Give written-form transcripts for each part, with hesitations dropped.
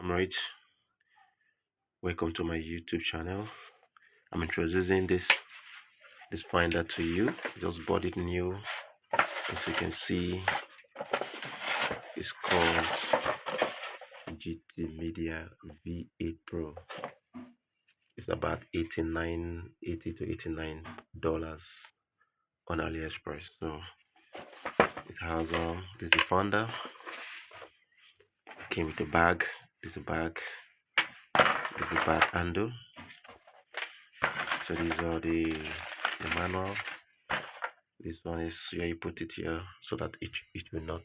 I'm right. Welcome to my YouTube channel. I'm introducing this finder to you. Just bought it new. As you can see, it's called Gtmedia V8 Pro. It's about 80 to $89 on AliExpress. So it has this is the founder. Came with a bag. This is a bag. This is the bag handle. So these are the manual. This one is where you put it here so that it will not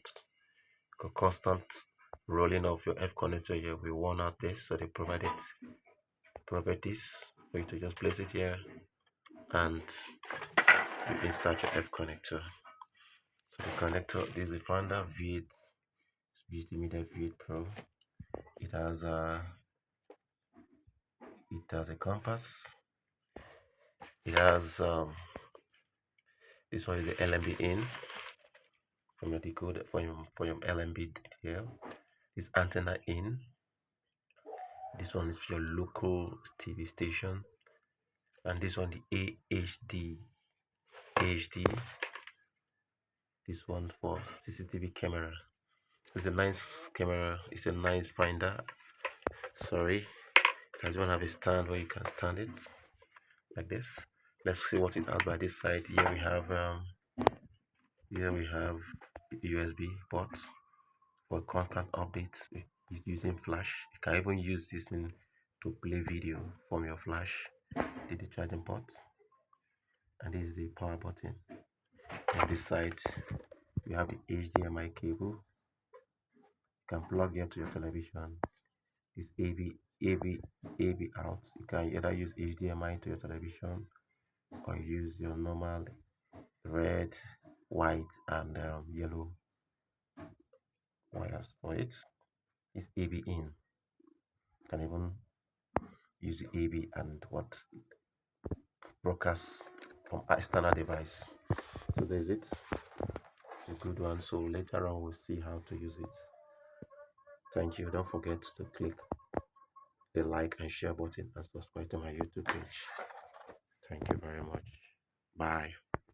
go constant rolling of your F connector here will worn out this. So they provided properties for you to just place it here and you insert your F connector. So the connector, this is the founder V8 Gtmedia V8 Pro. It has a compass. It has this one is the LMB in from your decoder for your LMB here. This antenna in. This one is your local TV station, and this one the HD. This one for CCTV camera. It's a nice camera. It's a nice finder. Sorry, it doesn't have a stand where you can stand it like this. Let's see what it has by this side. Here we have USB ports for constant updates using flash. You can even use this to play video from your flash. The charging port, and this is the power button. On this side you have the HDMI cable. You can plug it to your television. This AV out. You can either use HDMI to your television or use your normal red, white, and yellow wires for it. It's AV in. You can even use the AV and what broadcast from external device. So there's it. It's a good one. So later on we'll see how to use it. Thank you. Don't forget to click the like and share button and subscribe to my YouTube page. Thank you very much. Bye.